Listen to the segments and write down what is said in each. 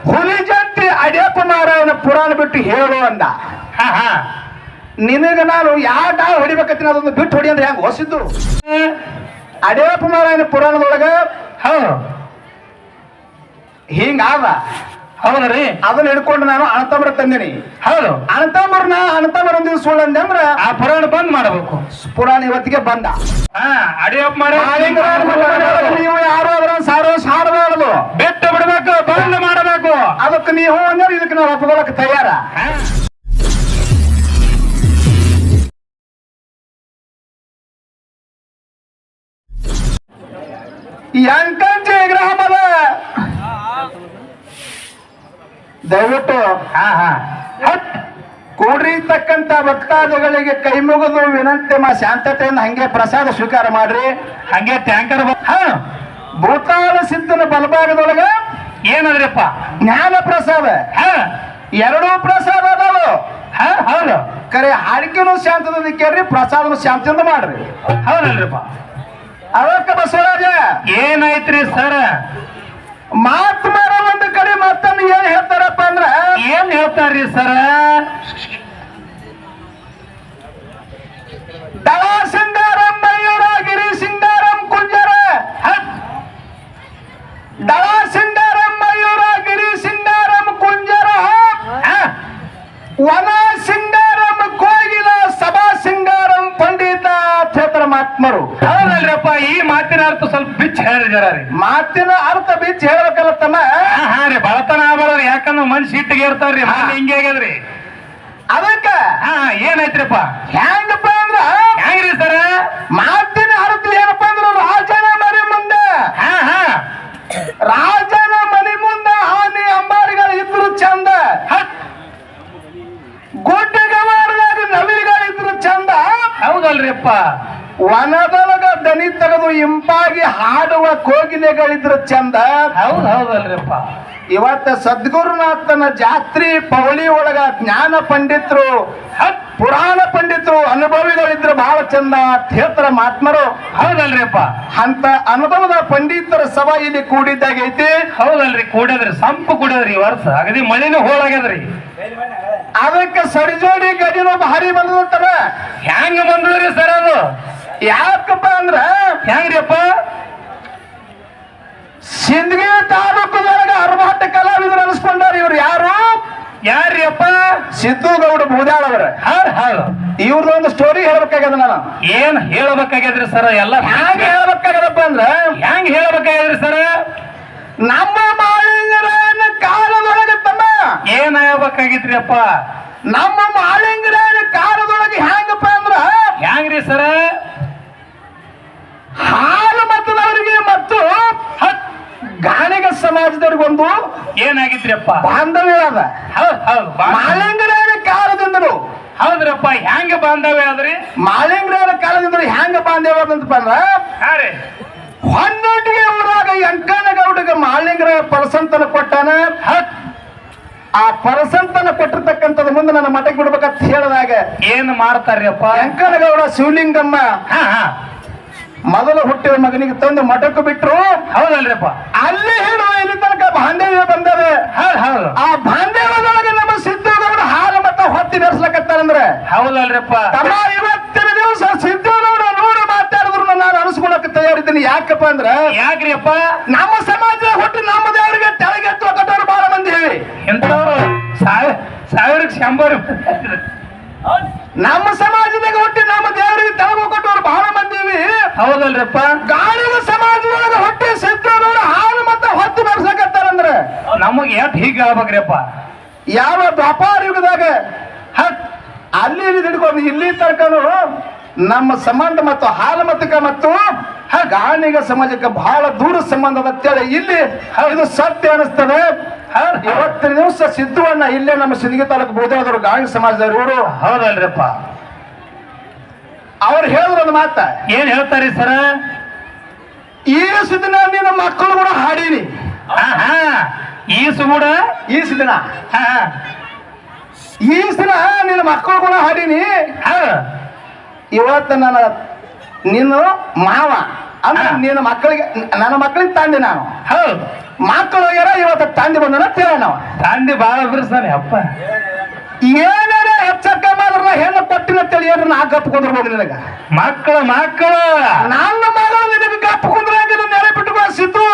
ಹುಲಿಜಂತಿ ಅಡ್ಯಪ್ಪ ಮಾರಾಯಣ ಪುರಾಣ ಬಿಟ್ಟು ಹೇಳು ಅಂದ. ನಿನಗ ನಾನು ಯಾವ ಡಾವ್ ಹೊಡಿಬೇಕತ್ತೀನಿ ಅದೊಂದು ಬಿಟ್ಟು ಹೊಡಿ ಅಂದ್ರೆ ಹೆಂಗ ಹೊಸಿದ್ದು. ಅಡ್ಯಪ್ಪ ಮಾರಾಯಣ ಪುರಾಣದೊಳಗ ಹಿಂಗಾದ. ಹೌದ್ರಿ, ಅದನ್ನ ಹಿಡ್ಕೊಂಡು ನಾನು ಅಣತಂಬ್ರ ತಂದಿನಿ. ಹೌದು, ಅಣತಂಬ್ರ ಒಂದು ಸುಳ್ಳು ಅಂದೆ ಅಂದ್ರ ಆ ಪುರಾಣ ಬಂದ್ ಮಾಡಬೇಕು. ಪುರಾಣ ಇವತ್ತಿಗೆ ಬಂದ. ಅಡಿಯಪ್ಪ ನೀವು ಯಾರು ಅದ್ರ ಸಾರಬಾರದು, ಬೆಟ್ಟು ಬಿಡ್ಬೇಕು, ಬಂದ್ ಮಾಡಬೇಕು. ಅದಕ್ಕೆ ನೀವು ಅಂದ್ರೆ ಇದಕ್ಕೆ ನಾವು ಒಪ್ಕೊಳ್ಳಕ್ಕೆ ತಯಾರ. ಎಂಕಂಚಿ ಗ್ರಾಮದ ದಯವಿಟ್ಟು ಕೂಡಿರ್ತಕ್ಕಂಥ ಭಕ್ತಾದಿಗಳಿಗೆ ಕೈ ಮುಗಿದು ವಿನಂತಿ ಶಾಂತತೆಯಿಂದ ಹಂಗೆ ಪ್ರಸಾದ ಸ್ವೀಕಾರ ಮಾಡ್ರಿ. ಹಂಗೆ ಟ್ಯಾಂಕರ್ ಭೂತಾಳ ಸಿದ್ಧನ ಬಲಭಾಗದೊಳಗ ಏನದ್ರಪ್ಪ ಜ್ಞಾನ ಪ್ರಸಾದ, ಎರಡೂ ಪ್ರಸಾದ ಅದಾವು. ಹೌದು, ಕರೆ ಹಾಡಿಕೆನೂ ಶಾಂತದ ಕೇಳ್ರಿ, ಪ್ರಸಾದನು ಶಾಂತಿಯಿಂದ ಮಾಡ್ರಿ. ಹೌದಲ್ರಿಪ್ಪ. ಅದಕ್ಕೆ ಬಸವರಾಜ ಏನಾಯ್ತ್ರಿ ಸರ್, ಮಾತ್ಮಾರ ಒಂದು ಕಡೆ ಮತ್ತೊಂದು ಏನ್ ಹೇಳ್ತಾರಪ್ಪ ಅಂದ್ರ ಏನ್ ಹೇಳ್ತಾರ್ರಿ ಸರ? ದಳ ಸಿಂಗಾರಂ ಮಯೂರ ಗಿರಿ ಸಿಂಗಾರಂ ಕುಂಜರ, ದಳ ಸಿಂಗಾರಂ ಮಯೂರ ಗಿರಿ ಸಿಂಗಾರಂ ಕುಂಜರ, ವನ ಸಿಂಗಾರಂ ಕೋಗಿಲ ಸಭಾ ಸಿಂಗಾರಂ ಪಂಡಿತ ಕ್ಷೇತ್ರ ಮಾತ್ಮರು. ಹೌದಲ್ರಪ್ಪ, ಈ ಮಾತಿನ ಅರ್ಥ ಸ್ವಲ್ಪ ಬಿಚ್ಚ ಹೇಳಿದಾರಿ. ಮಾತಿನ ಅರ್ಥ ಬಿಚ್ಚ ಹೇಳ್ಬೇಕಲ್ಲ ತಮ್ಮ. ರೀ, ಬಳತನ ಆಗ್ಬಾರ್ರಿ, ಯಾಕಂದ್ರೆ ಮನುಷ್ಯ ಇಟ್ಟಿಗೆ ಇರ್ತಾರ್ರಿ. ಹಿಂಗೆ ಆಗ್ಯದ್ರಿ. ಅದಕ್ಕ ಏನಾಯ್ತ್ರಿಪ್ಪ? ಹೆಂಗಪ್ಪ ಅಂದ್ರ ಹೆಂಗ್ರಿ ಸರ? ಮಾತಿನ ಅರ್ಥ ಏನಪ್ಪ ಅಂದ್ರ ರಾಜನ ಮನೆ ಮುಂದೆ, ರಾಜನ ಮನೆ ಮುಂದೆ ಆನೆ ಅಂಬಾರಿಗಳು ಇದ್ರು ಚಂದ, ಗುಡ್ಡಗವಾರದಾಗ ನವಿಲಿಗಳಿದ್ರು ಚಂದ. ಹೌದಲ್ರಿಪ್ಪ. ವನದೊಳಗ ದನಿ ತೆಗೆದು ಇಂಪಾಗಿ ಹಾಡುವ ಕೋಗಿಲೆಗಳಿದ್ರು ಚಂದ. ಹೌದಲ್ರಿಪ್ಪ. ಇವತ್ತ ಸದ್ಗುರುನಾಥನ ಜಾತ್ರಿ ಪವಳಿ ಒಳಗ ಜ್ಞಾನ ಪಂಡಿತರು, ಪುರಾಣ ಪಂಡಿತರು, ಅನುಭವಿಗಳಿದ್ರು ಬಹಳ ಚಂದ ಕ್ಷೇತ್ರ ಮಾತ್ಮರು. ಹೌದಲ್ರಿಪ್ಪ. ಅಂತ ಅನುಭವದ ಪಂಡಿತರ ಸಭಾ ಇಲ್ಲಿ ಕೂಡಿದ್ದಾಗೈತಿ. ಹೌದಲ್ರಿ, ಕೂಡದ್ರಿ, ಸಂಪು ಕೂಡದ್ರಿ. ಈ ವರ್ಷ ಅಗದಿ ಮಳಿನೂ ಹೋಳಾಗ್ಯದ್ರಿ. ಅದಕ್ಕೆ ಸರಿಜೋಡಿ ಗಡಿನೂ ಭಾರಿ ಬಂದದ. ಹೆಂಗ ಬಂದ್ರಿ ಸರ್ ಅದು? ಯಾಕಪ್ಪ ಅಂದ್ರ ಹೆಂಗ್ರಿಪ್ಪ? ಸಿಂದಗಿ ತಾಲೂಕದೊಳಗ ಅರಬಾಟ ಕಲಾವಿದರು ಅನಿಸ್ಕೊಂಡಾರ. ಇವ್ರು ಯಾರ್ರಿಯಪ್ಪ? ಸಿದ್ದು ಬೂದಾಳ ಅವರ. ಹೌದು, ಇವ್ರದೊಂದು ಸ್ಟೋರಿ ಹೇಳ್ಬೇಕಾಗ್ಯದ. ನಾನು ಏನ್ ಹೇಳ್ಬೇಕಾಗ್ಯದ್ರಿ ಸರ್? ಎಲ್ಲ ಹ್ಯಾಂಗ ಹೇಳ್ಬೇಕಾಗ್ಯದಪ್ಪ ಅಂದ್ರ ಹೆಂಗ್ ಹೇಳ್ಬೇಕಾಗ್ಯದ್ರಿ ಸರ್? ನಮ್ಮ ಮಾಳಿಂಗರಾಯನ ಕಾಲದೊಳಗೆ ತಮ್ಮ ಏನ್ ಹೇಳ್ಬೇಕಾಗಿತ್ರಿ ಅಪ್ಪ? ನಮ್ಮ ಮಾಳಿಂಗರಾಯನ ಕಾಲದೊಳಗೆ ಹೆಂಗಪ್ಪ ಅಂದ್ರ ಹೆಂಗ್ರಿ ಸರ? ಹಾಲು ಮತದವರಿಗೆ ಮತ್ತು ಗಾಣಿಗ ಸಮಾಜದವ್ರಿಗೊಂದು ಏನಾಗಿದ್ರಿ ಅಪ್ಪ? ಬಾಂಧವ್ಯ ಅದ. ಹೌದು, ಮಾಳಿಂಗರಾಯನ ಕಾಲದಿಂದಲೂ. ಹೌದ್ರಪ್ಪ, ಹೆಂಗ ಬಾಂಧವ್ಯ ಅದ್ರಿ? ಮಾಳಿಂಗರಾಯನ ಕಾಲದಿಂದ ಹೆಂಗ ಬಾಂಧವ್ಯ ಅದಂತಪ್ಪ ಅಂದ್ರ ಹೊನ್ನೊಟ್ಟಿಗೆ ಊರಾಗ ಎಂಕನಗೌಡಗ ಮಾಳಿಂಗರಾಯ ಪರಸಂತನ ಕೊಟ್ಟಾನ. ಆ ಪರಸಂತನ ಕೊಟ್ಟಿರ್ತಕ್ಕಂಥದ್ದು ಮುಂದೆ ನನ್ನ ಮಠಕ್ಕೆ ಬಿಡ್ಬೇಕಂತ ಹೇಳಿದಾಗ ಏನ್ ಮಾಡ್ತಾರ್ರಿ ಅಪ್ಪ? ಎಂಕನಗೌಡ ಶಿವಲಿಂಗಮ್ಮ ಮೊದಲು ಹುಟ್ಟಿದ ಮಗನಿಗೆ ತಂದು ಮಠಕ್ಕೆ ಬಿಟ್ರು. ಹೌದಲ್ರಿಪ್ಪ. ಅಲ್ಲಿ ಹೇಳುವ ಇಲ್ಲಿ ತನಕ ಬಾಂಧವ್ಯ ಬಂದವೆ. ಆ ಬಾಂಧವ್ಯದೊಳಗೆ ನಮ್ಮ ಸಿದ್ದಗೌಡ ಹಾಲು ಮತ ಹೊತ್ತಿ ನಡೆಸ್ಲಕತ್ತಾರಂದ್ರೆ ಹೌದಲ್ರಿಪ್ಪ. ತಮ್ಮ ಇವತ್ತಿನ ದಿವಸ ಸಿದ್ದಗೌಡ ನೂರು ಮಾತಾಡಿದ್ರು ನಾನು ಅನಿಸ್ಕೊಳಕ್ ತಯಾರಿದ್ದೀನಿ. ಯಾಕಪ್ಪ ಅಂದ್ರ ಯಾಕ್ರಿ ಅಪ್ಪ? ನಮ್ಮ ಸಮಾಜ ಹುಟ್ಟು ನಮ್ಮ ದೇವರಿಗೆ ತೆಳಗೆತ್ತು ಕಟ್ಟೋರು ಬಹಳ ಮಂದಿ ಎಂತವ್ರು ಸಾವಿರಕ್ಕೆ 100. ನಮ್ಮ ಸಮಾಜದಾಗ ಹುಟ್ಟಿ ನಮ್ಮ ದೇವರಿಗೆ ತೆಳಗು ಕೊಟ್ಟವರು ಬಹಳ ಮಂದಿ. ಹೌದಲ್ರಿಪ್ಪ. ಗಾಳಿಗ ಸಮಾಜದೊಳಗೆ ಹುಟ್ಟಿ ಸಿದ್ದಗೌಡ ಹಾಲು ಮತ ಹೊತ್ತು ನಡೆಸಕತ್ತಾರಂದ್ರೆ ನಮಗ್ ಯಾಕೆ ಹೀಗೆ ಆಗ್ಬೇಕ್ರಿಪ್ಪ? ಯಾವ ವ್ಯಾಪಾರ ಯುಗದಾಗ ಅಲ್ಲಿ ಹಿಡ್ಕೊಂಡು ಇಲ್ಲಿ ತನಕನು ನಮ್ಮ ಸಂಬಂಧ ಮತ್ತು ಹಾಲು ಮತಕ್ಕೆ ಮತ್ತು ಗಾಣಿಗ ಸಮಾಜಕ್ಕೆ ಬಹಳ ದೂರ ಸಂಬಂಧ ಅಂತೇಳಿ ಇಲ್ಲಿ ಇದು ಸತ್ಯ ಅನಿಸ್ತದೆ. ಇವತ್ತಿನ ದಿವಸ ಸಿದ್ದುವಣ್ಣ ಇಲ್ಲೇ ನಮ್ಮ ಸಿಂದಗಿ ತಾಲೂಕು ಬೋಧಾದವರು ಗಾಣಿಗ ಸಮಾಜದವರು ಇವರು. ಹೌದಲ್ರಿಪ್ಪ. ಅವ್ರು ಹೇಳಿದ್ರು ಒಂದು ಮಾತ. ಏನ್ ಹೇಳ್ತಾರಿ ಸರ? ಈ ದಿನ ನಿನ್ನ ಮಕ್ಕಳು ಕೂಡ ಹಾಡೀನಿ. ಈಸು ಕೂಡ ಈಸ್ ದಿನ ನಿನ್ನ ಮಕ್ಕಳು ಕೂಡ ಹಾಡೀನಿ. ಇವತ್ತು ನಿನ್ನ ಮಾವ ಅಂದ್ರೆ ನಿನ್ನ ಮಕ್ಕಳಿಗೆ ನನ್ನ ಮಕ್ಕಳಿಗೆ ತಂದೆ ನಾನು. ಮಕ್ಕಳು ಹೋಗ್ಯಾರ ಇವತ್ತು ತಂದೆ ಬಂದನ ತೇಳ ನಾವ ತಂದೆ ಬಾಳ ಬಿರ್ಸಾನೆ ಅಪ್ಪ. ಏನಾರ ಹೆಚ್ಚಕ್ಕ ಮಾತ್ರ ಹೆಣ್ಣು ಕೊಟ್ಟಿನ ತಳಿ ಏನ್ರ ನಾ ಗಪ್ ಕುಂದ್ರಬಹುದು ನಿನಗ. ಮಕ್ಕಳು ನನ್ನ ಮಗಳು ನಿನಗೆ ಗಪ್ ಕುಂದ್ರಂಗ ನೆರೆ ಬಿಟ್ಟು ಸಿದ್ದು.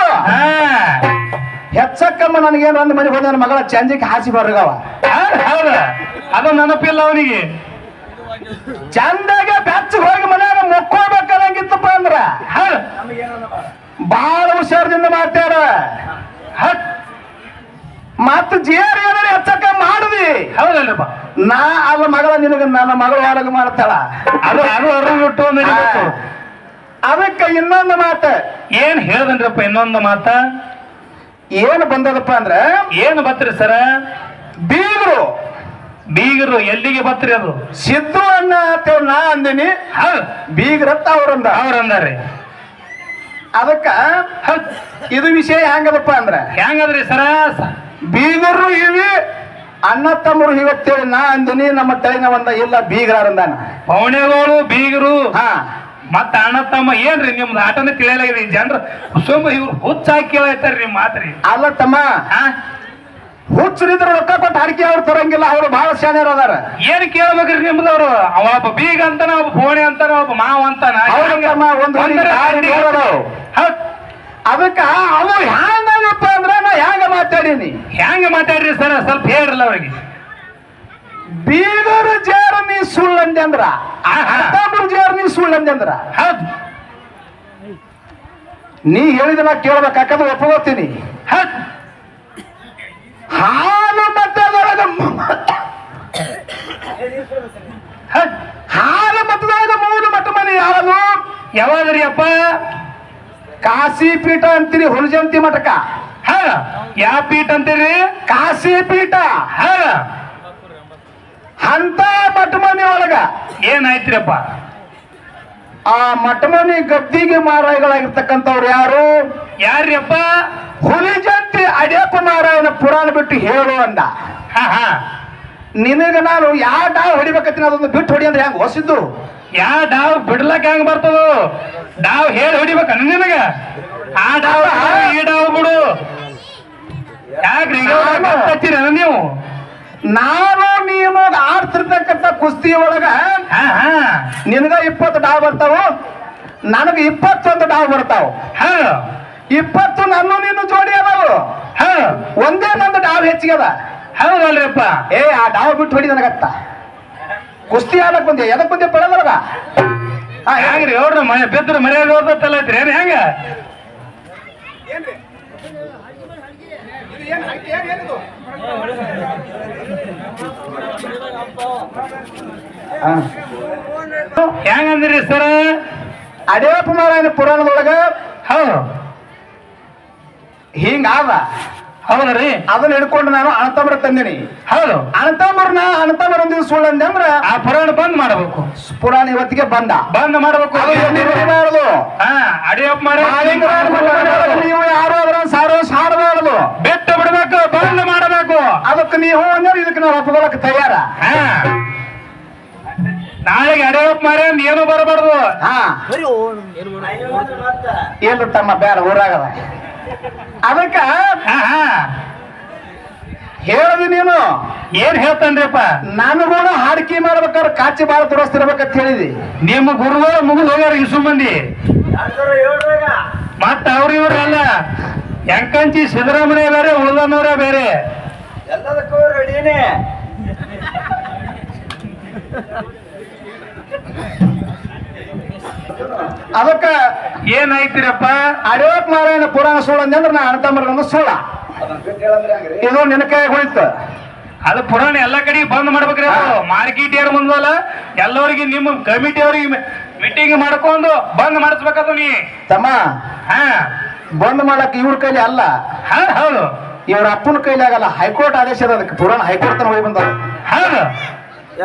ಹೆಚ್ಚಕ್ಕಮ್ಮ ನನಗೇನು ಒಂದು ಮನೆಗೆ ಹೋದ ನನ್ನ ಮಗಳ ಚಂಜಿಗೆ ಹಾಸಿ ಬರ್ಗವ. ಹೌದ ಅದು ನೆನಪಿಲ್ಲ ಅವನಿಗೆ. ಚಂದಾಗ ಬೆಚ್ಚ ಹೋಗಿ ಮನ್ಯಾಗ ಮುಕ್ಕೋಬೇಕಂಗಿತ್ತಪ್ಪ ಅಂದ್ರ ಬಾಳ ಹುಷಾರದಿಂದ ಮಾಡ್ತಾರ. ಮತ್ತ ಜೇರ್ ಏನಾರ ಹೆಚ್ಚಕ್ಕ ಮಾಡುದಿ. ಹೌದಲ್ರಪ್ಪ. ನಾ ಅಲ್ಲ ಮಗಳ ನಿನಗ ನನ್ನ ಮಗಳು ಹೊರಗೆ ಮಾಡ್ತಾಳ. ಅದು ಬಿಟ್ಟು ಅದಕ್ಕೆ ಇನ್ನೊಂದು ಮಾತ ಏನ್ ಹೇಳ್ದನ್ರಪ್ಪ. ಇನ್ನೊಂದು ಮಾತ ಏನು ಬಂದದಪ್ಪ ಅಂದ್ರ ಏನು ಬತ್ರಿ ಸರ? ಬೀಗರು ಎಲ್ಲಿಗೆ ಬತ್ರಿ? ಅದು ಸಿದ್ದು ಅಣ್ಣ ಅಂತೇಳಿ ನಾ ಅಂದಿನಿ. ಬೀಗ್ರತ್ತ ಅವ್ರಂದಾರಿ. ಅದಕ್ಕ ಇದು ವಿಷಯ ಹೆಂಗದಪ್ಪ ಅಂದ್ರ ಹೆಂಗದ್ರಿ ಸರ? ಬೀಗರು ಇವಿ ಅಣ್ಣ ತಮ್ಮರು ಇವತ್ತೇಳಿ ನಾ ಅಂದಿನಿ. ನಮ್ಮ ತಳಿನ ಒಂದ ಇಲ್ಲ ಬೀಗರಂದಾನ. ಪೌಣೆಗಳು ಬೀಗರು ಮತ್ತ ಅಣ್ಣ ತಮ್ಮ ಏನ್ರಿ ನಿಮ್ದು ಆಟನೇ ತಿಳಿಯಲಾಗಿದೆ. ಜನರು ಸುಮ್ಮ ಇವ್ರು ಹುಚ್ಚಾಕಿ ಕೇಳಾಯ್ತಾರ್ರಿ ನಿಮ್ ಮಾತ್ರಿ. ಅಲ್ಲ ತಮ್ಮ, ಹುಚ್ಚರಿದ್ರ ರೊಕ್ಕ ಕೊಟ್ಟು ಅಡಿಕೆ ಅವ್ರು ತರಂಗಿಲ್ಲ. ಅವ್ರು ಬಹಳ ಶಾಣ್ಯರು ಅದಾರ. ಏನ್ ಕೇಳ್ಬೇಕ್ರಿ ನಿಮ್ದವ್ರು? ಒಬ್ಬ ಬೀಗ ಅಂತಾನ, ಒಬ್ಬ ಫೋಣೆ ಅಂತಾನ, ಒಬ್ಬ ಮಾವ ಅಂತಾನ. ಅದಕ್ಕ ಅವು ಹ್ಯಾಂಗಪ್ಪ ಅಂದ್ರ ನಾ ಹ್ಯಾಂಗ ಮಾತಾಡೀನಿ. ಹೆಂಗ ಮಾತಾಡ್ರಿ ಸರ್? ಸ್ವಲ್ಪ ಹೇಳ್ರಲ್ಲ ಅವ್ರಿಗೆ. ಬೀಗರು ಜೇರ ನೀ ಸುಳ್ಳಂದೆ ಅಂದ್ರ, ತಮ್ಮರು ಜೇರ ನೀ ಸುಳ್ಳಂದೆ ಅಂದ್ರ ನೀ ಹೇಳಿದ ನಾ ಕೇಳ್ಬೇಕಾಕಂದ್ರೆ ಒಪ್ಪಗೋತೀನಿ. ಹಾಲು ಮತದೊಳಗ ಮೂಲ ಮಠ ಮನೆ ಯಾವುದು? ಯಾವಾದ್ರಿ ಅಪ್ಪ? ಕಾಶಿ ಪೀಠ ಅಂತೀರಿ. ಹುಲಜಂತಿ ಮಠಕ. ಯಾವ ಪೀಠ ಅಂತೀರಿ? ಕಾಶಿ ಪೀಠ. ಅಂತ ಮಠ ಮನೆ ಒಳಗ ಏನಾಯ್ತ್ರಿಪ್ಪ? ಆ ಮಠ ಮನೆ ಗದ್ದಿಗೆ ಮಾರಾಯಗಳಾಗಿರ್ತಕ್ಕಂಥವ್ರು ಯಾರು? ಯಾರ್ರಿಪ್ಪ? ಹುಲಿಜಂತಿ ಅಡ್ಯಪ್ಪ ಮಾರಾಯನ ಪುರಾಣ ಬಿಟ್ಟು ಹೇಳು ಅಂದ. ನಿನಗ ನಾನು ಯಾವ ಡಾವ್ ಹೊಡಿಬೇಕತ್ತೀನಿ ಅದೊಂದು ಬಿಟ್ಟು ಹೊಡಿ ಅಂದ್ರೆ ಹೆಂಗ ಹೊಸಿದ್ದು? ಯಾವ ಡಾವ್ ಬಿಡ್ಲಕ್ ಹೆಂಗ್ ಬರ್ತದ? ಡಾವ್ ಹೇಳಿ ಹೊಡಿಬೇಕ ನಿನಗ? ಆ ಡಾವ್ ಈ ಡಾವ್ ಬಿಡು. ಯಾಕ್ರಿ ನೀವು? ನಾನು ನೀನು ಆಡ್ತಿರ್ತಕ್ಕಂಥ ಕುಸ್ತಿ ಒಳಗ ನಿನಗ 20 ಡಾವ್ ಬರ್ತಾವ, ನನಗ 21 ಡಾವ್ ಬರ್ತಾವ. 20 ನನ್ನ ನೀನು ಜೋಡಿ ಅದಾವು. ಒಂದೇ ನಂದು ಡಾವ್ ಹೆಚ್ಚಿಗೆ ಅದ. ಹೌದಲ್ರಿಪ್ಪ? ಆ ಡಾವ್ ಬಿಟ್ಟು ಹೊಡಿ ನನಗತ್ತ. ಕುಸ್ತಿ ಆಡಕ್ ಬಂದೆ, ಎದಕ್ ಬಂದೆ ಪಡೆದೊಳಗ? ಹೆಂಗ್ರಿ ಅವ್ರ ಮನೆ ಬೆದ್ರ ಮರ್ಯಾದೆ ಓದತ್ತಲ್ಲ ಐತ್ರಿ ಏನ್ ಹೆಂಗ? ಹೆಂಗಂದ್ರಿ ಸರ? ಅಡ್ಯಪ್ಪ ಮಾರಾಯನ ಪುರಾಣದೊಳಗ ಹಿಂಗಾದ. ಹೌದ್ರಿ? ಅದನ್ನ ಹಿಡ್ಕೊಂಡು ನಾನು ಅಣತಂಬ್ರ ತಂದಿನಿ. ಹೌದು. ಅಣತಂಬ್ರ ಒಂದು ಸುಳ್ಳು ಅಂದೆ ಅಂದ್ರ ಆ ಪುರಾಣ ಬಂದ್ ಮಾಡಬೇಕು. ಪುರಾಣ ಇವತ್ತಿಗೆ ಬಂದ್ ಮಾಡಬೇಕು. ಅಡಿಯಪ್ಪ ಮಾರಾಯ ನೀವು ಯಾರು ಅದ್ರ ಸಾರಬಾರದು, ಬೆಟ್ಟ ಬಿಡ್ಬೇಕು, ಬಂದ್ ಮಾಡಬೇಕು. ಅದಕ್ಕೆ ನೀವು ಅಂದ್ರೆ ಇದಕ್ಕೆ ನಾವು ಒಪ್ಕೊಳಕ್ ತಯಾರ. ನಾಳೆಗೆ ಅಡಿಯಪ್ಪ ಮಾರಾಯ ಏನು ಬರಬಾರ್ದು. ಏನು ತಮ್ಮ ಬೇಡ ಊರಾಗದ. ಅದಕ್ಕ ಹೇಳದಿ ನೀನು ಏನ್ ಹೇಳ್ತಾನ್ರಿಪ್ಪ? ನಾನು ಕೂಡ ಹಾಡಿಕೆ ಮಾಡ್ಬೇಕಾದ್ರೆ ಕಾಚಿ ಬಾಳ ತೋರಿಸ್ತಿರ್ಬೇಕಂತ ಹೇಳಿದಿ. ನಿಮ್ಮ ಗುರುಗಳು ಮುಗಿದು ಹೋಗ್ಯಾರ ಇಸು ಮಂದಿ. ಮತ್ತ ಅವ್ರ ಇವ್ರಲ್ಲ ಎಂಕಂಚಿ ಸಿದ್ದರಾಮಯ್ಯ ಬೇರೆ, ಉಳ್ದನವ್ರ ಬೇರೆ. ಎಲ್ಲದಕ್ಕೂ ರೆಡಿನೇ. ಅದಕ್ಕ ಏನಾಯ್ತಿರಪ್ಪ? ಅಡ್ಯಪ್ಪ ಮಾರಾಯನ ಪುರಾಣ ಸುಳ್ಳು ಅಂದ್ರೆ ನಾ ಅಣತಂಬರನ್ನು ಸುಳ್ಳ. ಇದು ನಿನ್ನ ಕೈ ಹೋಯ್ತು. ಅದು ಪುರಾಣ ಎಲ್ಲಾ ಕಡೆ ಬಂದ್ ಮಾಡ್ಬೇಕ್ರಿ. ಮಾರ್ಕೆಟ್ ಯಾರು ಬಂದಲ್ಲ ಎಲ್ಲರಿಗೆ ನಿಮ್ಮ ಕಮಿಟಿ ಅವ್ರಿಗೆ ಮೀಟಿಂಗ್ ಮಾಡ್ಕೊಂಡು ಬಂದ್ ಮಾಡಿಸ್ಬೇಕದು. ನೀ ತಮ್ಮ ಬಂದ್ ಮಾಡಕ್ ಇವ್ರ ಕೈಲಿ ಅಲ್ಲ. ಹೌದು, ಇವ್ರ ಅಪ್ಪನ ಕೈಲಿ ಆಗಲ್ಲ. ಹೈಕೋರ್ಟ್ ಆದೇಶ ಅದ. ಅದಕ್ಕೆ ಪುರಾಣ ಹೈಕೋರ್ಟ್ ತನ ಹೋಗಿ ಬಂದ. ಹೌದು,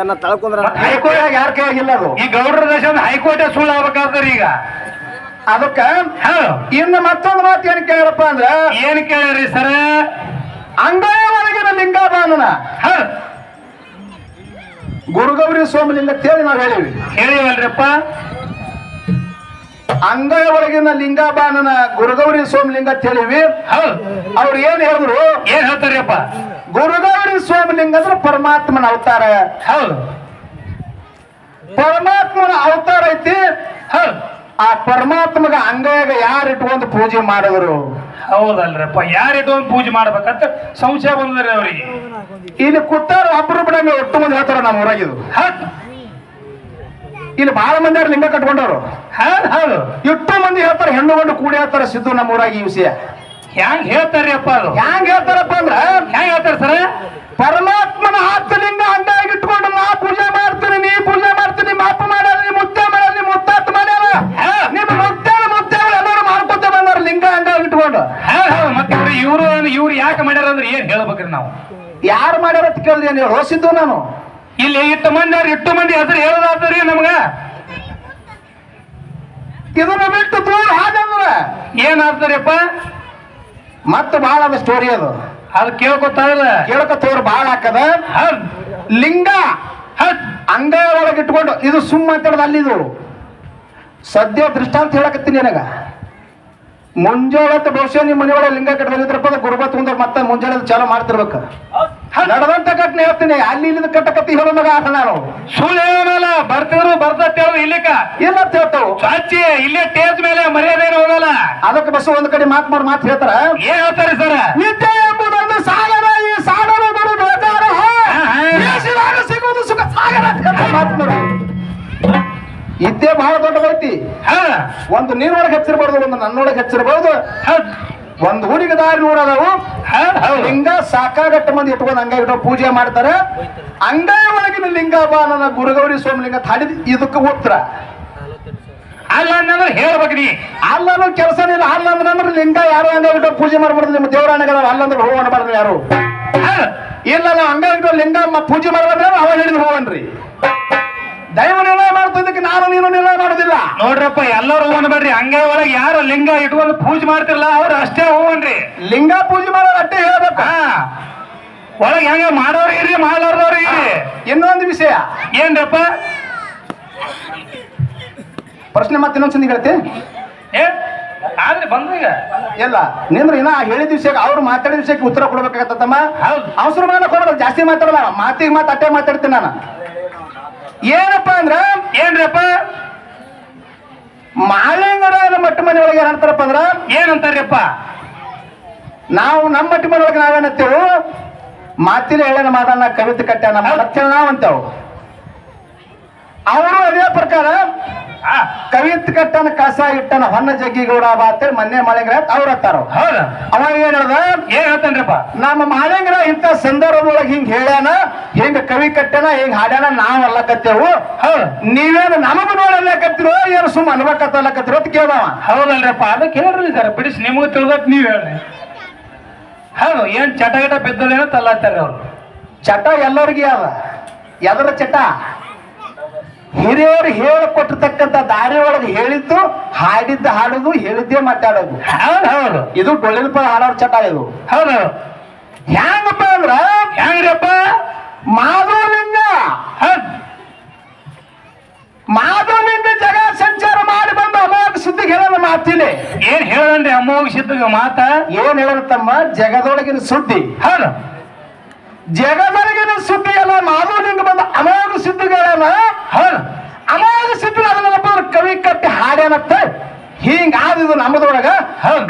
ಹೈಕೋರ್ಟ್ ಯಾರ ಕೈ ಆಗಿಲ್ಲ ಅದು. ಈ ಗೌಡ್ರ ದೇಶ ಹೈಕೋರ್ಟ್ ಸುಳ್ಳು ಆಗ್ಬೇಕಾದ್ರಿ ಈಗ. ಅದಕ್ಕ ಇನ್ನು ಮತ್ತೊಂದು ಮಾತು ಏನ್ ಕೇಳಪ್ಪ ಅಂದ್ರ ಏನ್ ಕೇಳ್ರಿ ಸರ? ಅಂಗಾಯ ಒಳಗಿನ ಲಿಂಗಾಬಾನನ ಗುರುಗೌರಿ ಸೋಮಲಿಂಗ ಅಂತೇಳಿ ನಾವು ಹೇಳಿವಿ. ಹೇಳಿವಲ್ರಪ್ಪ? ಅಂಗೈ ಒಳಗಿನ ಲಿಂಗಬಾನನ ಗುರುಗೌರಿ ಸೋಮಲಿಂಗ ಅಂತ ಹೇಳಿವಿ. ಹೌದು. ಅವ್ರು ಏನ್ ಹೇಳಿದ್ರು? ಏನ್ ಹೇಳ್ತಾರಪ್ಪ? ಗುರುಗೌರಿ ಸೋಮಲಿಂಗ ಅಂದ್ರೆ ಪರಮಾತ್ಮನ ಅವತಾರ. ಹೌದು. ಪರಮಾತ್ಮನ ಅವತಾರ ಐತಿ. ಹೌದು. ಆ ಪರಮಾತ್ಮಗ ಅಂಗೈಯಾಗ ಯಾರು ಇಟ್ಕೊಂಡು ಪೂಜೆ ಮಾಡಿದ್ರು? ಹೌದಲ್ರಪ್ಪ, ಯಾರಿಟ್ಟು ಒಂದು ಪೂಜೆ ಮಾಡ್ಬೇಕಂತ ಸಂಶಯ ಬಂದ್ರಿ ಅವ್ರಿಗೆ. ಇಲ್ಲಿ ಕೂತಾರ ಒಬ್ರು ಬಿಡಂಗ ಒಟ್ಟು ಮಂದಿ ಹೇಳ್ತಾರ ನಮ್ಮ ಊರಾಗಿದು. ಇಲ್ಲಿ ಬಹಳ ಮಂದಿ ಅವ್ರು ಲಿಂಗ ಕಟ್ಕೊಂಡವ್ರು. ಹೌದು. ಇಟ್ಟು ಮಂದಿ ಹೇಳ್ತಾರೆ, ಹೆಣ್ಣು ಗಂಡು ಕೂಡಿ ಹೇಳ್ತಾರ ಸಿದ್ದು ನಮ್ಮ ಊರಾಗಿ ಈ ವಿಷಯ. ಹ್ಯಾಂಗ್ ಹೇಳ್ತಾರ್ರಿ ಅಪ್ಪ? ಅದು ಹ್ಯಾಂಗ ಹೇಳ್ತಾರಪ್ಪ ಅಂದ್ರ ಹ್ಯಾಂಗ್ ಹೇಳ್ತಾರ ಸರ? ಪರಮಾತ್ಮನ ಆತ್ಮಲಿಂಗ ಅಂಗೈಯಾಗ ಇಟ್ಕೊಂಡು ನಾ ಪೂಜೆ ಮಾಡ್ತೀನಿ, ನೀ ಪೂಜೆ ಮಾಡ್ತೀನಿ, ಮಾಪ ಮಾಡ್ಯಾರ, ನೀ ಮುತ್ತೆ ಮಾಡ್ಯಾರ, ನೀ ಮುತ್ತಾತ್ ಮಾಡ್ಯಾರ, ನಿಮ್ಮ ಮುತ್ತೆ ಎಲ್ಲರೂ ಮಾಡ್ಕೊತ ಬಂದಾರ ಲಿಂಗ ಅಂಗೈಯಾಗ ಇಟ್ಕೊಂಡು. ಮತ್ತೆ ಇವ್ರು ಯಾಕೆ ಮಾಡ್ಯಾರ ಅಂದ್ರೆ ಏನ್ ಹೇಳ್ಬೇಕ್ರಿ ನಾವು? ಯಾರು ಮಾಡ್ಯಾರ ಅಂತ ಕೇಳಿದೆ ನೀವು ರೋಸಿದ್ದು ನಾನು. ಇಲ್ಲಿ ಇಟ್ಟು ಮಂದಿ ಹೆಸರು ಹೇಳೋದಾದ್ರಿ ನಮ್ಗ. ಇದನ್ನ ಬಿಟ್ಟು ದೂರ ಹಾಗಂದ್ರ ಏನ್ ಆಗ್ತಾರಪ್ಪ? ಮತ್ತೆ ಬಹಳ ಅದ ಸ್ಟೋರಿ ಅದು. ಅದು ಕೇಳ್ಕೊತಾರಲ್ಲ, ಕೇಳ್ಕೊತವ್ರು ಬಹಳ ಹಾಕದ. ಲಿಂಗ ಅಂಗೈ ಒಳಗೆ ಇಟ್ಕೊಂಡು ಇದು ಸುಮ್ಮ ಮಾತಾಡೋದು ಅಲ್ಲಿ. ಇದು ಸದ್ಯ ದೃಷ್ಟಾಂತ ಹೇಳಕತ್ತೀನಿ ನನಗ. ಮುಂಜಾನೆ ಬಹುಶಃ ನಿಮ್ಮ ಮನೆಯೊಳಗೆ ಲಿಂಗ ಕಟ್ಟದಿದ್ರಪ್ಪ ಗುರುಬತ್ ಮುಂದೆ ಮತ್ತೆ ಮುಂಜಾನೆ ಚಾಲು ಮಾಡ್ತಿರ್ಬೇಕು. ನಡೆದಂತ ಕಟ್ನೆ ಹೇಳ್ತೀನಿ, ಅಲ್ಲಿ ಇಲ್ಲಿಂದ ಕಟ್ಟಕತ್ತಿ ಹೇಳೋ ಮಗ ಆತ ನಾನು. ಸುಳ್ಳು ಹೇಳಲ್ಲ, ಬರ್ತಿದ್ರು ಬರ್ತೇವ್ ಇಲ್ಲಿಕ ಇಲ್ಲ ಅಂತ ಹೇಳ್ತಾವು. ಸಾಚಿ ಇಲ್ಲೇ ಟೇಜ್ ಮೇಲೆ ಮರ್ಯಾದೆ ಹೋಗಲ್ಲ. ಅದಕ್ಕೆ ಬಸ್ ಒಂದ್ ಕಡೆ ಮಾತು ಹೇಳ್ತಾರ. ಏನ್ ಹೇಳ್ತಾರೆ ಸರ್? ನಿದ್ದೆ ಎಂಬುದೊಂದು ಸಾಗರ, ಈ ಸಾಗರ ಬರುವುದು ಬೇಜಾರ, ಸಿಗುವುದು ಸುಖ ಸಾಗರ ಮಾತು. ಇದ್ದೇ ಬಹಳ ದೊಡ್ಡದೈತಿ. ಒಂದು ನೀರೊಳಗೆ ಹಚ್ಚಿರಬಹುದು, ಒಂದು ನನ್ನೊಳಗೆ ಹಚ್ಚಿರಬಹುದು. ಒಂದು ಊರಿಗೆ ದಾರಿ ನೋಡೋದವು. ಲಿಂಗ ಸಾಕಾಗಟ್ಟ ಮಂದಿ ಇಟ್ಕೊಂಡು ಅಂಗೈ ಇಟ್ಟು ಪೂಜೆ ಮಾಡ್ತಾರೆ. ಅಂಗೈ ಒಳಗಿನ ಲಿಂಗಬಾನನ ಗುರುಗೌರಿ ಸೋಮಲಿಂಗ ಹಾಡಿದ ಇದಕ್ಕೆ ಉತ್ತರ. ಅಲ್ಲ ಅನ್ನಂದ್ರೆ ಹೇಳ್ಬೇಕ್ರಿ. ಅಲ್ಲೂ ಕೆಲಸನೇ ಇಲ್ಲ. ಅಲ್ಲಂದ್ರೆ ಲಿಂಗ ಯಾರು ಅಂಗೈ ಇಟ್ಟು ಪೂಜೆ ಮಾಡ್ಬಾರ್ದು. ನಿಮ್ಮ ದೇವರಾಣಗಳ ಅಲ್ಲಂದ್ರೆ ಹೂ ಅನ್ನಬಾರ್ದು ಯಾರು. ಇಲ್ಲ ನಾವು ಅಂಗೈ ಇಟ್ಟು ಲಿಂಗ ಪೂಜೆ ಮಾಡ್ಬಾರ್ದು ಅವ ಹೇಳಿದ್ರು ಹೂವನ್ರಿ. ದೈವ ನಿರ್ಣಯ ಮಾಡ್ತಿದ್ದಕ್ಕೆ ನಾನು ನೀನು ನಿರ್ಣಯ ಮಾಡೋದಿಲ್ಲ. ನೋಡ್ರಪ್ಪ, ಎಲ್ಲರೂ ಹೂವನ್ಬೇಡ್ರಿ. ಅಂಗೈ ಒಳಗೆ ಯಾರು ಲಿಂಗ ಇಟ್ಕೊಂಡು ಪೂಜೆ ಮಾಡ್ತಿರಲ್ಲ ಅವ್ರು ಅಷ್ಟೇ ಹೂವನ್ರಿ. ಲಿಂಗ ಪೂಜೆ ಮಾಡೋರು ಅಷ್ಟೇ ಹೇಳ್ಬೇಕು. ಒಳಗೆ ಹೆಂಗ ಮಾಡೋರು ಇರ್ರಿ, ಮಾಡಾರ್ದವ್ರು ಇರ್ರಿ. ಇನ್ನೊಂದು ವಿಷಯ ಏನ್ರಪ್ಪ? ಪ್ರಶ್ನೆ ಮತ್ತೆ ಇನ್ನೊಂದ್ಸಂದಿ ಹೇಳ್ತಿ ಆದ್ರೆ ಬಂದ್ರೀಗ ಎಲ್ಲ ನಿಂದ್ರೆ ಇನ್ನ ಹೇಳಿದ ವಿಷಯಕ್ಕೆ ಅವ್ರು ಮಾತಾಡಿದ ವಿಷಯಕ್ಕೆ ಉತ್ತರ ಕೊಡ್ಬೇಕಾಗತ್ತಮ್ಮ. ಅವಸರ ಕೊಡೋದು ಜಾಸ್ತಿ ಮಾತಾಡಲ್ಲ, ಮಾತಿಗೆ ಮಾತು ಅಟ್ಟೆ ಮಾತಾಡ್ತೀನಿ ನಾನು. ಏನಪ್ಪಾ ಅಂದ್ರ ಏನ್ರಪ್ಪ? ಮಾಳಿಂಗರಾಯನ ಮಟ್ಟ ಮನೆ ಒಳಗೆ ಏನಂತಾರಪ್ಪ ಅಂದ್ರ ಏನಂತಾರ್ಯಪ್ಪ? ನಾವು ನಮ್ಮ ಮಟ್ಟ ಮನೆ ಒಳಗೆ ನಾವೇನತ್ತೇವು, ಮಾತಿನ ಹೇಳನ ಮಾತನ್ನ ಕವಿತೆ ಕಟ್ಟಾನ ಮಾಡತ್ತೇವೆ ನಾವು ಅಂತೇವು. ಅವರು ಅದೇ ಪ್ರಕಾರ ಕವಿತ್ ಕಟ್ಟನ ಕಸ ಇಟ್ಟನ ಹೊನ್ನ ಜಗ್ಗಿಗೌಡ ಅಂತೇಳಿ ಮೊನ್ನೆ ಮಾಳಿಂಗರಾಯ ಅವ್ರು ಹತ್ತಾರ. ಹೌದಾ? ಅವಾಗ ಏನ್ ಹೇಳ್ತಾನ್ರಪ್ಪ? ನಮ್ಮ ಮಾಳಿಂಗರಾಯ ಇಂಥ ಸಂದರ್ಭದೊಳಗೆ ಹಿಂಗ್ ಹೇಳ್ಯಾನ, ಹಿಂಗ ಕವಿ ಕಟ್ಟನ, ಹಿಂಗ್ ಹಾಡ್ಯಾನ, ನಾವ್ ಅಲ್ಲಕತ್ತೇವು. ನೀವೇನು ನಮಗ ನೋಡಲ್ಲಕತ್ತಿರೋ ಏನು ಸುಮ್ಮ ಅನ್ಬೇಕತ್ತಲ್ಲಕತ್ತಿರೋ ಅಂತ ಕೇಳವ. ಹೌದಲ್ರಪ್ಪ? ಅದಕ್ಕೆ ಹೇಳ್ರಿ ಸರ್, ಬಿಡಿಸಿ ನಿಮಗೂ ತಿಳಿದಕ್ ನೀವ್ ಹೇಳ್ರಿ. ಹೌದು, ಏನ್ ಚಟ ಗಿಟ ಬಿದ್ದದೇನೋ ತಲ್ಲಾತಾರ ಅವ್ರು. ಚಟ ಎಲ್ಲರಿಗೂ ಅದ. ಎದರ ಚಟ? ಹಿರಿಯರು ಹೇಳಿಕೊಟ್ಟಿರ್ತಕ್ಕಂಥ ದಾರಿ ಒಳಗೆ ಹೇಳಿದ್ದು, ಹಾಡಿದ್ದ ಹಾಡುದು, ಹೇಳಿದ್ದೇ ಮಾತಾಡೋದು. ಹೌದು, ಇದು ಡೊಳ್ಳಿನ ಪದ ಹಾಡೋರ್ ಚಟ ಇದು. ಹೌದು. ಹೆಂಗಪ್ಪ ಅಂದ್ರ ಹೆಂಗ್ರಪ್ಪ? ಮಾಧವಲಿಂಗ ಜಗ ಸಂಚಾರ ಮಾಡಿ ಬಂದು ಅಮೋಘ ಸುದ್ದಿಗೆ ಹೇಳೋಣ ಮಾತಿಲೆ. ಏನ್ ಹೇಳನ್ರಿ ಅಮೋಘ ಸಿದ್ಧಿಗೆ ಮಾತ? ಏನ್ ಹೇಳೋಣ ತಮ್ಮ? ಜಗದೊಳಗಿನ ಸುದ್ದಿ. ಹೌದು, ಜಗದೊಳಗಿನ ಸುದ್ದಿ ಎಲ್ಲ ಮಾಧವಲಿಂಗ ಬಂದ ಅಮೋಘ ಸುದ್ದಿಗಳನ್ನ. ಹೌದು, ಅಮೋಘ ಸುದ್ದಿ ಅದನ್ನ ಕವಿ ಕಟ್ಟಿ ಹಾಡ್ಯಾನತ್ತ. ಹಿಂಗ ಆದಿದು ನಮ್ಮದೊಳಗ.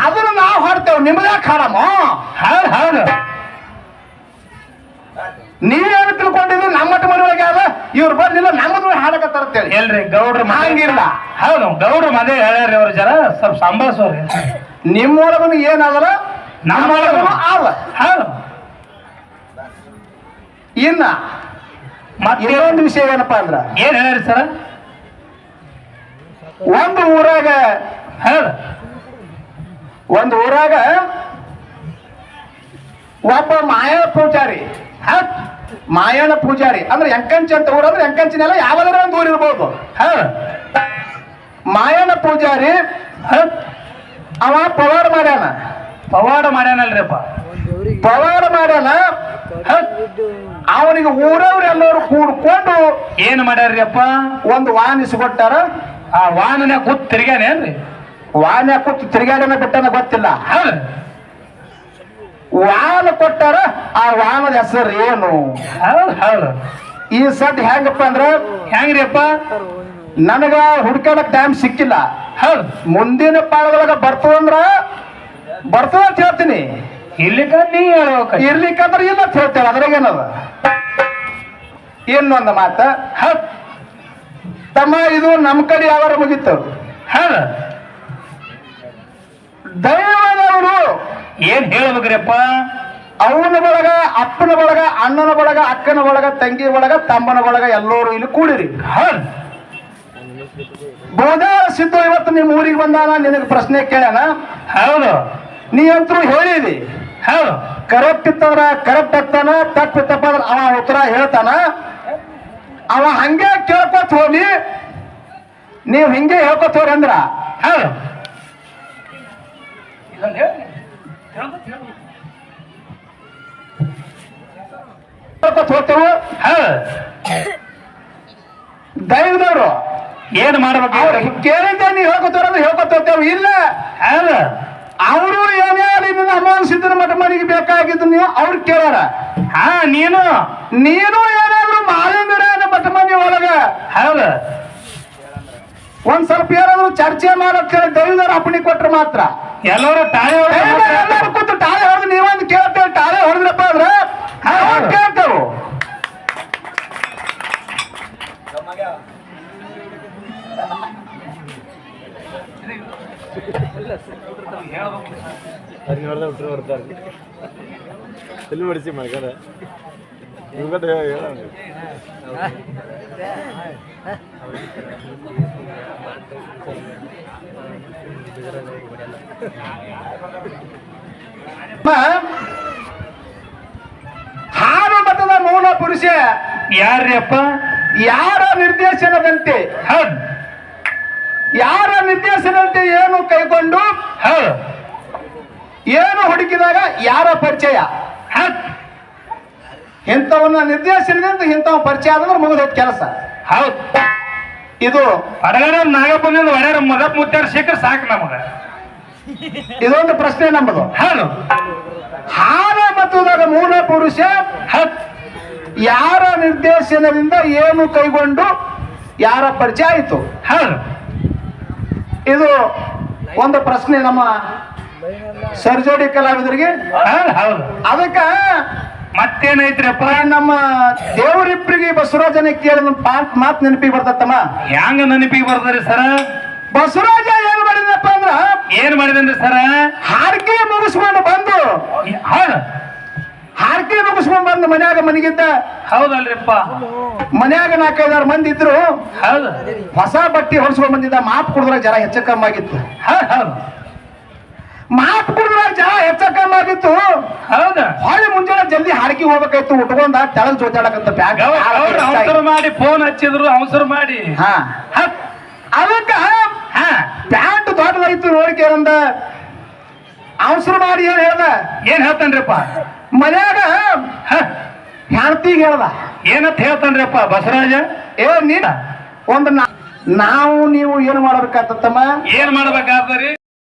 ಅದನ್ನ ನಾವು ಹಾಡ್ತೇವೆ, ನಿಮ್ದ್ಯಾಕೆ ಹಾಡಮ್ಮ? ಹೌದು ಹೌದು. ನೀವೇನು ತಿಳ್ಕೊಂಡಿದ್ರಿ ನಮ್ಮ ಮನೆಯೊಳಗೆ ಅದ, ಇವ್ರು ಬಂದಿಲ್ಲ ನಮ್ಮದ್ರ ಹಾಡಕತ್ತಾರತ್ತೇಳಿ. ಎಲ್ರಿ ಗೌಡ್ರ ಹಂಗಿಲ್ಲ. ಹೌದು, ಗೌಡ್ರ ಮನೆ ಹೇಳ್ಯಾರಿ ಅವ್ರ ಜರ ಸ್ವಲ್ಪ ಸಂಭಾಳಿಸೋರಿ. ನಿಮ್ಮೊಳಗನು ಏನದಲ್ಲ, ನಮ್ಮೊಳಗನು ಅದ. ಹೌದು. ಇನ್ನ ಇನ್ನೊಂದು ವಿಷಯ ಏನಪ್ಪಾ ಅಂದ್ರ, ಏನ್ ಹೇಳ್ಯಾರಿ ಸರ? ಒಂದು ಊರಾಗ ಒಬ್ಬ ಮಾಯಾ ಪೂಜಾರಿ. ಮಾಯನ ಪೂಜಾರಿ ಅಂದ್ರೆ ಎಂಕಂಚಿ ಅಂತ ಊರು. ಅಂದ್ರೆ ಎಂಕಂಚಿನೆಲ್ಲ ಯಾವ್ದಾರ ಒಂದು ಊರು ಇರ್ಬೋದು. ಮಾಯನ ಪೂಜಾರಿ ಅವ ಪವಾಡ ಮಾಡ್ಯಾನಲ್ರಿಪ್ಪ. ಪವಾಡ ಮಾಡ್ಯಾನ. ಅವನಿಗೆ ಊರವ್ರು ಎಲ್ಲರೂ ಕೂಡ್ಕೊಂಡು ಏನ್ ಮಾಡ್ಯಾರ್ರಿಪ್ಪ? ಒಂದು ವಾಹನ ಇಸ್ಕೊಟ್ಟಾರ. ಆ ವಾಹನ ಕೂತ್ ತಿರ್ಗ್ಯಾನೇನ್ರಿ? ವಾಹನ ಕೂತು ತಿರುಗಾಡನ ಬಿಟ್ಟನ ಗೊತ್ತಿಲ್ಲ. ಹೌದು. ವಾಹನ ಕೊಟ್ಟಾರ, ಆ ವಾಹನದ ಹೆಸರು ಏನು? ಹೌದು ಹೌದು. ಈ ಸದ್ ಹೆಂಗಪ್ಪ ಅಂದ್ರ ಹೆಂಗ್ರಿ ಅಪ್ಪ? ನನಗ ಹುಡ್ಕಾಡಕ್ ಟೈಮ್ ಸಿಕ್ಕಿಲ್ಲ. ಹೌದು. ಮುಂದಿನ ಪಾಳದೊಳಗ ಬರ್ತದಂದ್ರ ಬರ್ತದ ಅಂತ ಹೇಳ್ತೀನಿ, ಇಲ್ಲಿಕ ನೀ ಹೇಳ್ಬೇಕ. ಇರ್ಲಿಕ್ಕಂದ್ರ ಇಲ್ಲ ಅಂತ ಹೇಳ್ತೇವೆ. ಅದ್ರಾಗೇನದ? ಇನ್ನೊಂದು ಮಾತ, ಹೌದು ತಮ್ಮ ಇದು ನಮ್ಮ ಕಡೆ ಯಾವಾರ ಮುಗಿತು. ಹೌದು. ದೈವದವರು ಏನ್ ಹೇಳ್ಬೇಕ್ರಿಪ್ಪ? ಅವನ ಬಳಗ, ಅಪ್ಪನ ಬಳಗ, ಅಣ್ಣನ ಬಳಗ, ಅಕ್ಕನ ಬಳಗ, ತಂಗಿ ಬಳಗ, ತಮ್ಮನ ಬಳಗ ಎಲ್ಲರೂ ಇಲ್ಲಿ ಕೂಡಿರಿ. ಹೌದು. ಬೋಧಾರ ಸಿದ್ದು ಇವತ್ತು ನಿಮ್ಮ ಊರಿಗೆ ಬಂದಾನ, ನಿನಗೆ ಪ್ರಶ್ನೆ ಕೇಳ್ಯಾನ. ಹೌದು. ನೀ ಅಂತೂ ಹೇಳಿದಿ. ಹೌದು. ಕರೆಕ್ಟ್ ಇತ್ತಂದ್ರ ಕರೆಕ್ಟ್ ಆಗ್ತಾನ, ತಪ್ಪಿತ್ತಪ್ಪ ಅಂದ್ರ ಅವ ಉತ್ತರ ಹೇಳ್ತಾನ. ಅವ ಹಂಗೆ ಕೇಳ್ಕೊತ ಹೋಗಿ, ನೀವು ಹಿಂಗೆ ಹೇಳ್ಕೊತ ಹೋರಿ ಅಂದ್ರ ಹೌದು. ಹೇಳ್ಕೊತ ಹೋಗ್ತೇವೆ. ಹೌದು. ದೈವದವರು ಏನ್ ಮಾಡ್ಬೇಕು? ಅವ್ರು ಕೇಳಿದ್ದೆ ನೀವು ಹೇಳ್ಕೊತಾರ ಅಂದ್ರೆ ಹೇಳ್ಕೊತ ಹೋಗ್ತೇವೆ. ಇಲ್ಲ, ಹೌದು. ಅವರು ಏನೇ ನಿನ್ನ ಅಮ್ಮನ ಸಿದ್ದನ ಮಠ ಮನೆಗೆ ಬೇಕಾಗಿದ್ದು ನೀವು ಅವ್ರು ಕೇಳ್ಯಾರ. ಹಾ, ನೀನು ಏನಾದ್ರು ಮಾಲಿಂಗರ ಮಠ ಮನೆ ಒಳಗ ಹೌದು. ಒಂದ್ ಸ್ವಲ್ಪ ಏನಾದ್ರು ಚರ್ಚೆ ಮಾಡಕ್ ದೈವದವ್ರ ಅಪ್ಪಣೆ ಕೊಟ್ರೆ ಮಾತ್ರ ಎಲ್ಲರೂ ತಾಳೆ ಎಲ್ಲರೂ ಕೂತು ಟಾಳೆ ಹೊಡೆದು ನೀವೊಂದು ಕೇಳ್ತೇವೆ. ಟಾಳೆ ಹೊಡೆದ್ರಪ್ಪ ಅಂದ್ರೆ ಕೇಳ್ತೇವೆ. ಎಲ್ಲಿ ಹೊಡಿಸಿ ಮಾಡ್ಕಾರ ಇವಾಗ ಹೇಳ ಹಾಡು ಮತದ ಮೂಲ ಪುರುಷ ಯಾರ್ರಿ ಅಪ್ಪ? ಯಾರ ನಿರ್ದೇಶನದಂತೆ, ಹೌದು. ಯಾರ ನಿರ್ದೇಶನದಂತೆ ಏನು ಕೈಗೊಂಡು ಹೌದು. ಏನು ಹುಡುಕಿದಾಗ ಯಾರ ಪರಿಚಯ, ಹೌದು. ಇಂಥವನ್ನ ನಿರ್ದೇಶನದಿಂದ ಇಂಥವ ಪರಿಚಯ ಆದ್ರೆ ಮುಗಿದ ಕೆಲಸ. ಹೌದು. ಇದು ಹೊರಗಡೆ ನಾಗಪ್ಪನಿಂದ ಹೊಡ್ಯಾರ ಮದ ಮುತ್ತಾರ ಸಿಕ್ಕರೆ ಸಾಕು ನಮಗ. ಇದೊಂದು ಪ್ರಶ್ನೆ ನಮ್ಮದು. ಹೌದು. ಹಾರ ಮತದಾಗ ಮೂಲ ಪುರುಷ ಹೌದು. ಯಾರ ನಿರ್ದೇಶನದಿಂದ ಏನು ಕೈಗೊಂಡು ಯಾರ ಪರಿಚಯ ಆಯಿತು? ಹೌದು. ಇದು ಒಂದು ಪ್ರಶ್ನೆ ನಮ್ಮ ಸರ್ಜೋಡಿ ಕಲಾವಿದರಿಗೆ. ಹೌದು ಹೌದು. ಅದಕ್ಕ ಮತ್ತೇನೈತ್ರಿಪ್ಪ? ನಮ್ಮ ದೇವರಿಬ್ಬರಿಗೆ ಬಸವರಾಜನ ಕೇಳಿದ ಮಾತು ನೆನಪಿಗೆ ಬರ್ತತ್ತಮ್ಮ. ಹ್ಯಾಂಗ ನೆನಪಿಗೆ ಬರ್ತಾರಿ ಸರ? ಬಸವರಾಜ ಏನ್ ಮಾಡಿದಪ್ಪ ಅಂದ್ರ ಏನ್ ಮಾಡಿದನ್ರಿ ಸರ? ಹಾರ್ಕೆ ಮುಗಿಸ್ಕೊಂಡು ಬಂದು, ಹೌದು. ಹಾರ್ಕೆ ಮುಗಿಸ್ಕೊಂಡು ಬಂದು ಮನೆಗಿದ್ದ. ಹೌದಲ್ರಿಪ್ಪ. ಮನ್ಯಾಗ 4-5 ಮಂದಿ ಇದ್ರು. ಹೌದು. ಹೊಸ ಬಟ್ಟೆ ಹೊಲ್ಸ್ಕೊಂಡ್ ಬಂದಿದ್ದ. ಮಾಪ್ ಕುಡಿದ್ರ ಜರ ಹೆಚ್ಚು ಕಮ್ಮಿ ಆಗಿತ್ತು. ಹೌದು ಹೌದು. ಮಾಪ್ ಕುಡಿದ್ರ ಜರ ಹೆಚ್ಚು ಕಮ್ಮಿ ಆಗಿತ್ತು. ಹೌದ. ಹೊಳ್ಳಿ ಮುಂಜಾನೆ ಜಲ್ದಿ ಹಾಡ್ಕಿ ಹೋಗ್ಬೇಕಾಯ್ತು. ಉಟ್ಕೊಂಡ ತೆಳಗ್ ಜೋತಾಡಕಂತ ಬ್ಯಾಗ್ ಅವಸರ ಮಾಡಿ ಫೋನ್ ಹಚ್ಚಿದ್ರು, ಅವಸರ ಮಾಡಿ. ಹಾ, ಅದಕ್ಕ ಪ್ಯಾಂಟ್ ದೊಡ್ಡದಾಯ್ತು ನೋಡಿಕೆ ಅಂದ. ಅವಸರ ಮಾಡಿ ಏನ್ ಹೇಳ್ದ? ಏನ್ ಹೇಳ್ತಾನ್ರಿಪ್ಪ? ಮನ್ಯಾಗ ಹೆಣ್ತಿಗೆ ಹೇಳ್ದ. ಏನಂತ ಹೇಳ್ತಾನ್ರಿಪ್ಪ ಬಸವರಾಜ? ನೀನ ಒಂದು ನಾವು ನೀವು ಏನು ಮಾಡ್ಬೇಕಾಗ್ತಮ್ಮ? ಏನ್ ಮಾಡ್ಬೇಕಾಗ್ತರಿ?